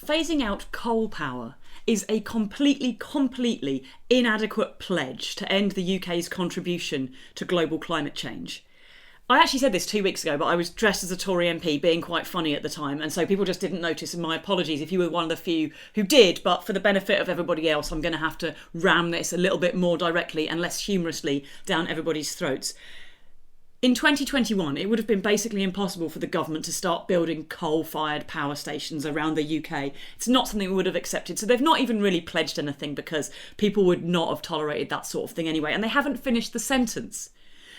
phasing out coal power is a completely inadequate pledge to end the UK's contribution to global climate change. I actually said this 2 weeks ago, but I was dressed as a Tory MP, being quite funny at the time, and so people just didn't notice, and my apologies if you were one of the few who did, but for the benefit of everybody else, I'm going to have to ram this a little bit more directly and less humorously down everybody's throats. In 2021, it would have been basically impossible for the government to start building coal-fired power stations around the UK. It's not something we would have accepted. So they've not even really pledged anything because people would not have tolerated that sort of thing anyway. And they haven't finished the sentence.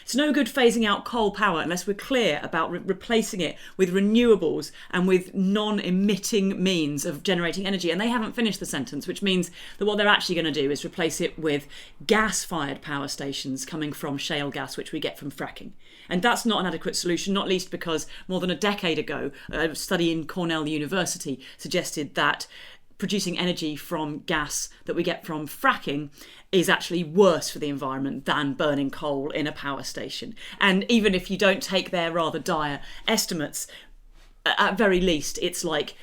It's no good phasing out coal power unless we're clear about replacing it with renewables and with non-emitting means of generating energy. And they haven't finished the sentence, which means that what they're actually going to do is replace it with gas-fired power stations coming from shale gas, which we get from fracking. And that's not an adequate solution, not least because more than a decade ago, a study in Cornell University suggested that producing energy from gas that we get from fracking is actually worse for the environment than burning coal in a power station. And even if you don't take their rather dire estimates, at very least, it's like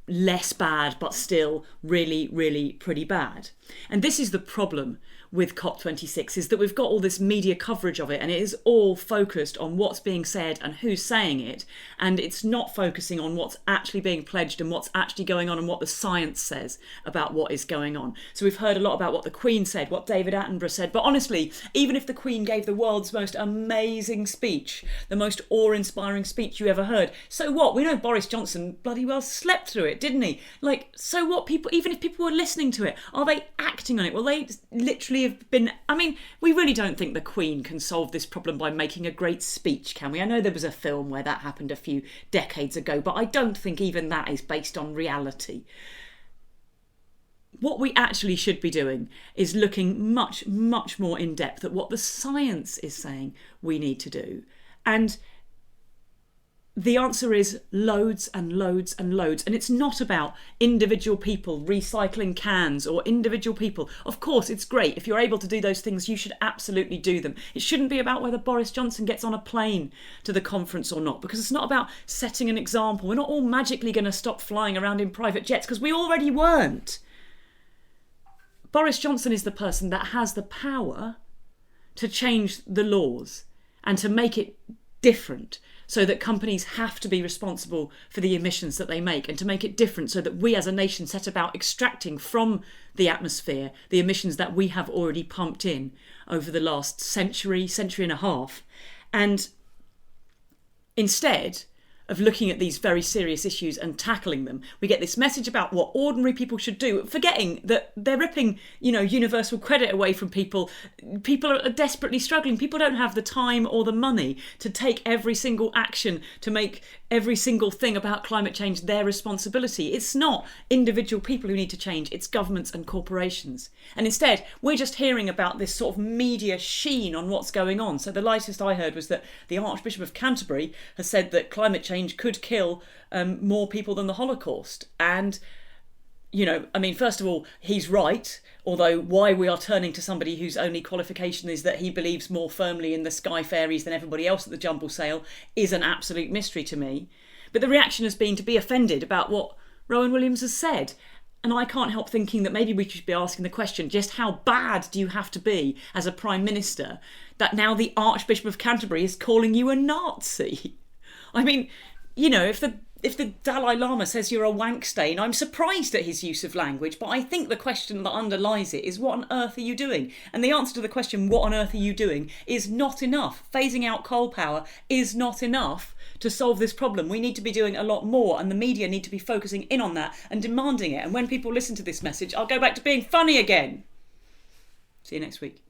less bad, but still really pretty bad. And this is the problem with COP26, is that we've got all this media coverage of it and it is all focused on what's being said and who's saying it, and it's not focusing on what's actually being pledged and what's actually going on and what the science says about what is going on. So we've heard a lot about what the Queen said, what David Attenborough said, but honestly, even if the Queen gave the world's most amazing speech, the most awe-inspiring speech you ever heard, so what? We know Boris Johnson bloody well slept through it, didn't he? Like, so what? People, even if people were listening to it, are they acting on it? Well, they literally have been, I mean, we really don't think the Queen can solve this problem by making a great speech, can we? I know there was a film where that happened a few decades ago, but I don't think even that is based on reality. What we actually should be doing is looking much more in depth at what the science is saying we need to do. And the answer is loads and loads and loads. And it's not about individual people recycling cans or individual people. Of course, it's great. If you're able to do those things, you should absolutely do them. It shouldn't be about whether Boris Johnson gets on a plane to the conference or not, because it's not about setting an example. We're not all magically going to stop flying around in private jets, because we already weren't. Boris Johnson is the person that has the power to change the laws and to make it different, so that companies have to be responsible for the emissions that they make, and to make it different so that we as a nation set about extracting from the atmosphere the emissions that we have already pumped in over the last century and a half. And instead of looking at these very serious issues and tackling them, we get this message about what ordinary people should do, forgetting that they're ripping, universal credit away from people. People are desperately struggling. People don't have the time or the money to take every single action to make every single thing about climate change their responsibility. It's not individual people who need to change, it's governments and corporations. And instead, we're just hearing about this sort of media sheen on what's going on. So the latest I heard was that the Archbishop of Canterbury has said that climate change could kill more people than the Holocaust. And first of all, he's right, although why we are turning to somebody whose only qualification is that he believes more firmly in the sky fairies than everybody else at the jumble sale is an absolute mystery to me. But the reaction has been to be offended about what Rowan Williams has said. And I can't help thinking that maybe we should be asking the question, just how bad do you have to be as a Prime Minister that now the Archbishop of Canterbury is calling you a Nazi? I mean, if the Dalai Lama says you're a wank stain, I'm surprised at his use of language, but I think the question that underlies it is, what on earth are you doing? And the answer to the question, what on earth are you doing, is not enough. Phasing out coal power is not enough to solve this problem. We need to be doing a lot more, and the media need to be focusing in on that and demanding it. And when people listen to this message, I'll go back to being funny again. See you next week.